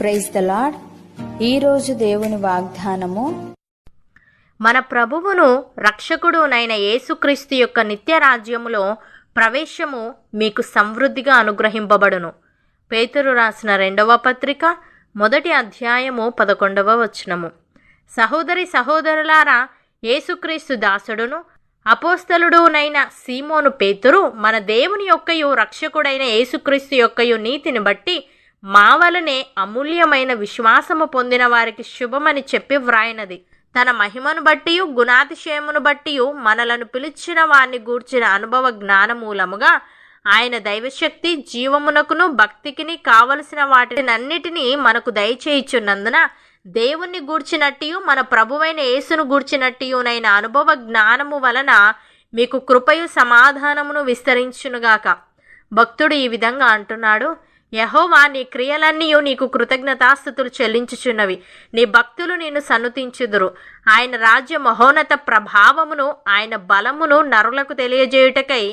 Praise the lord. ఈరోజు దేవుని వాగ్దానము, మన ప్రభువును రక్షకుడునైన యేసుక్రీస్తు యొక్క నిత్య రాజ్యములో ప్రవేశము మీకు సమృద్ధిగా అనుగ్రహింపబడును. పేతురు రాసిన 2వ పత్రిక 1వ అధ్యాయము 11వ వచనము. సహోదరి సహోదరులారా, యేసుక్రీస్తు దాసుడును అపోస్తలుడునైన సీమోను పేతురు మన దేవుని యొక్కయు రక్షకుడైన యేసుక్రీస్తు యొక్కయు నీతిని బట్టి మా వలనే అమూల్యమైన విశ్వాసము పొందిన వారికి శుభమని చెప్పి వ్రాయినది. తన మహిమను బట్టియు గుణాతిశయమును బట్టియు మనలను పిలిచిన వారిని గూర్చిన అనుభవ జ్ఞానమూలముగా ఆయన దైవశక్తి జీవమునకును భక్తికిని కావలసిన వాటినన్నిటినీ మనకు దయచేయుచున్నందున దేవుణ్ణి గూర్చినట్టియు మన ప్రభువైన యేసును గూర్చినట్టియునైన అనుభవ జ్ఞానము వలన మీకు కృపయు సమాధానమును విస్తరించునుగాక. భక్తుడు ఈ విధంగా అంటున్నాడు: యెహోవా, నీ క్రియలన్నీయు నీకు కృతజ్ఞతాస్తుతులు చెల్లించుచున్నవి. నీ భక్తులు నిన్ను సన్నుతించుదురు. ఆయన రాజ్య మహోన్నత ప్రభావమును ఆయన బలమును నరులకు తెలియజేయుటకై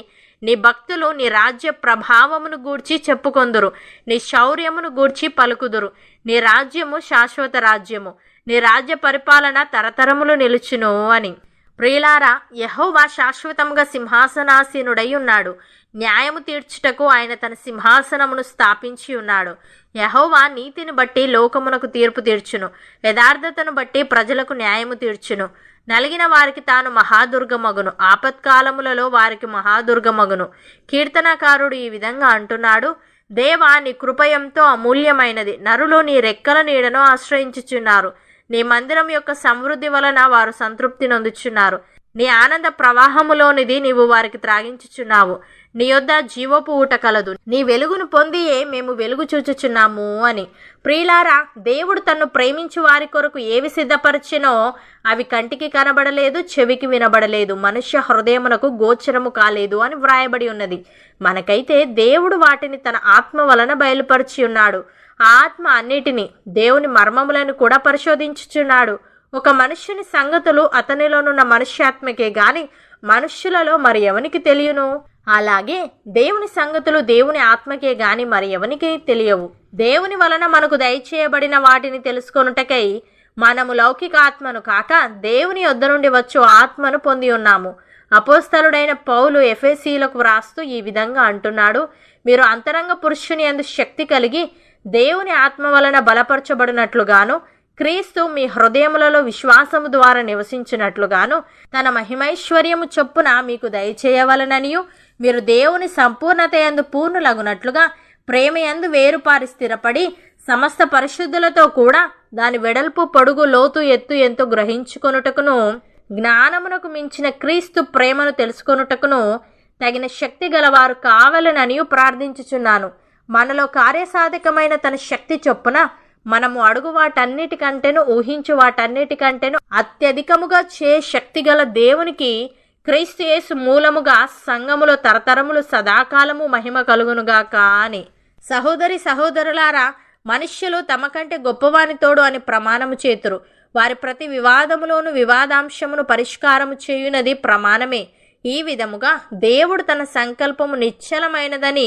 నీ భక్తులు నీ రాజ్య ప్రభావమును గూర్చి చెప్పుకొందురు. నీ శౌర్యమును గూర్చి పలుకుదురు. నీ రాజ్యము శాశ్వత రాజ్యము, నీ రాజ్య పరిపాలన తరతరములు నిలుచును అని. ప్రియులారా, యెహోవా శాశ్వతముగా సింహాసనాసీనుడై ఉన్నాడు. న్యాయము తీర్చుటకు ఆయన తన సింహాసనమును స్థాపించి ఉన్నాడు. యెహోవా నీతిని బట్టి లోకమునకు తీర్పు తీర్చును. యథార్థతను బట్టి ప్రజలకు న్యాయము తీర్చును. నలిగిన వారికి తాను మహాదుర్గమగును. ఆపత్కాలములలో వారికి మహాదుర్గమగును. కీర్తనకారుడు ఈ విధంగా అంటున్నాడు: దేవా, నీ కృప ఎంతో అమూల్యమైనది. నరులు నీ రెక్కల నీడను ఆశ్రయించుచున్నారు. నీ మందిరం యొక్క సమృద్ధి వలన వారు సంతృప్తి నొందుచున్నారు. నీ ఆనంద ప్రవాహములోనిది నీవు వారికి త్రాగించుచున్నావు. నీ యొద్ద జీవపు ఊట కలదు. నీ వెలుగును పొందియే మేము వెలుగు చూచుచున్నాము అని. ప్రియులారా, దేవుడు తన్ను ప్రేమించు వారి కొరకు ఏవి సిద్ధపరిచినో అవి కంటికి కనబడలేదు, చెవికి వినబడలేదు, మనుష్య హృదయమునకు గోచరము కాలేదు అని వ్రాయబడి ఉన్నది. మనకైతే దేవుడు వాటిని తన ఆత్మ వలన బయలుపరిచి ఉన్నాడు. ఆ ఆత్మ అన్నిటినీ, దేవుని మర్మములను కూడా పరిశోధించుచున్నాడు. ఒక మనుష్యుని సంగతులు అతనిలోనున్న మనుష్యాత్మకే గాని మనుష్యులలో మరి ఎవనికి తెలియను? అలాగే దేవుని సంగతులు దేవుని ఆత్మకే గాని మరి ఎవనికి తెలియవు. దేవుని వలన మనకు దయచేయబడిన వాటిని తెలుసుకొనుటకై మనము లౌకిక ఆత్మను కాక దేవుని యొద్ద నుండి వచ్చు ఆత్మను పొంది ఉన్నాము. అపోస్తలుడైన పౌలు ఎఫెసీయులకు వ్రాస్తూ ఈ విధంగా అంటున్నాడు: మీరు అంతరంగ పురుషుని యందు శక్తి కలిగి దేవుని ఆత్మ వలన బలపరచబడినట్లుగాను, క్రీస్తు మీ హృదయములలో విశ్వాసము ద్వారా నివసించినట్లుగాను తన మహిమైశ్వర్యము చొప్పున మీకు దయచేయవలననియు, మీరు దేవుని సంపూర్ణత యందు పూర్ణులగునట్లుగా ప్రేమయందు వేరుపారి స్థిరపడి సమస్త పరిశుద్ధులతో కూడా దాని వెడల్పు పొడుగు లోతు ఎత్తు ఎంతో గ్రహించుకొనుటకును, జ్ఞానమునకు మించిన క్రీస్తు ప్రేమను తెలుసుకొనుటకును తగిన శక్తి గలవారు కావాలననియు ప్రార్థించుచున్నాను. మనలో కార్యసాధకమైన తన శక్తి చొప్పున మనము అడుగు వాటన్నిటికంటేను ఊహించు వాటన్నిటికంటేను అత్యధికముగా శక్తిగల దేవునికి క్రీస్తు యేసు మూలముగా సంఘములో తరతరములు సదాకాలము మహిమ కలుగునుగాక అని. సహోదరి సహోదరులారా, మనుష్యులు తమ కంటే గొప్పవాని తోడు అని ప్రమాణము చేతురు. వారి ప్రతి వివాదములోను వివాదాంశమును పరిష్కారము చేయునది ప్రమాణమే. ఈ విధముగా దేవుడు తన సంకల్పము నిశ్చలమైనదని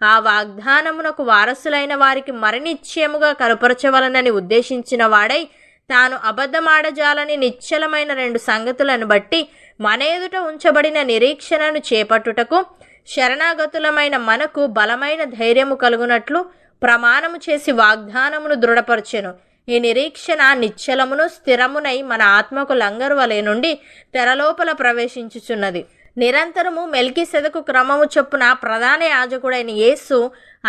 ఆ వాగ్దానమునకు వారసులైన వారికి మరినిశ్చయముగా కనుపరచవలనని ఉద్దేశించిన వాడై తాను అబద్ధమాడజాలని నిశ్చలమైన 2 సంగతులను బట్టి మన ఎదుట ఉంచబడిన నిరీక్షణను చేపట్టుటకు శరణాగతులమైన మనకు బలమైన ధైర్యము కలుగునట్లు ప్రమాణము చేసి వాగ్దానమును దృఢపరచెను. ఈ నిరీక్షణ నిశ్చలమును స్థిరమునై మన ఆత్మకు లంగరు వలె నుండి తెరలోపల ప్రవేశించుచున్నది. నిరంతరము మెల్కీసెదకు క్రమము చొప్పున ప్రధాన యాజకుడైన యేసు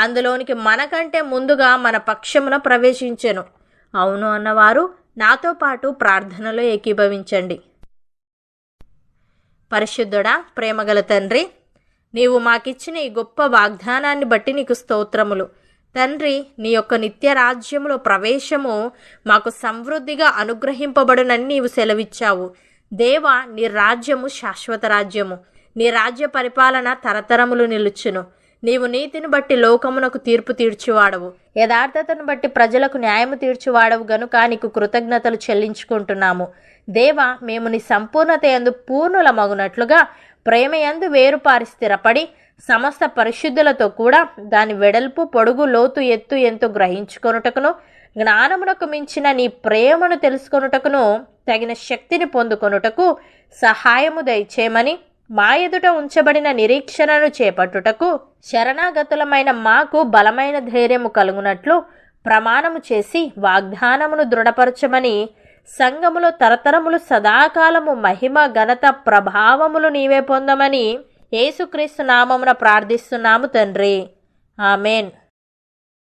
అందులోనికి మనకంటే ముందుగా మన పక్షమున ప్రవేశించెను. అవును అన్నవారు నాతో పాటు ప్రార్థనలో ఏకీభవించండి. పరిశుద్ధుడా, ప్రేమగల తండ్రి, నీవు మాకిచ్చిన ఈ గొప్ప వాగ్దానాన్ని బట్టి నీకు స్తోత్రములు. తండ్రి, నీ యొక్క నిత్య రాజ్యములో ప్రవేశము మాకు సమృద్ధిగా అనుగ్రహింపబడునని నీవు సెలవిచ్చావు. దేవా, నీ రాజ్యము శాశ్వత రాజ్యము. నీ రాజ్య పరిపాలన తరతరములు నిలుచును. నీవు నీతిని బట్టి లోకమునకు తీర్పు తీర్చువాడవు, యథార్థతను బట్టి ప్రజలకు న్యాయము తీర్చువాడవు గనుక నీకు కృతజ్ఞతలు చెల్లించుకుంటున్నాము. దేవా, మేము నీ సంపూర్ణత యందు పూర్ణులమగునట్లుగా ప్రేమయందు వేరుపారి స్థిరపడి సమస్త పరిశుద్ధులతో కూడా దాని వెడల్పు పొడుగు లోతు ఎత్తు ఎంతో గ్రహించుకొనుటకును జ్ఞానమునకు మించిన నీ ప్రేమను తెలుసుకొనుటకును తగిన శక్తిని పొందుకొనుటకు సహాయము దయచేయమని మా ఎదుట ఉంచబడిన నిరీక్షణను చేపట్టుటకు శరణాగతులమైన మాకు బలమైన ధైర్యము కలుగునట్లు ప్రమాణము చేసి వాగ్దానమును దృఢపరచమని సంఘములో తరతరములు సదాకాలము మహిమ ఘనత ప్రభావములు నీవే పొందమని యేసుక్రీస్తు నామమున ప్రార్థిస్తున్నాము తండ్రి. ఆమెన్.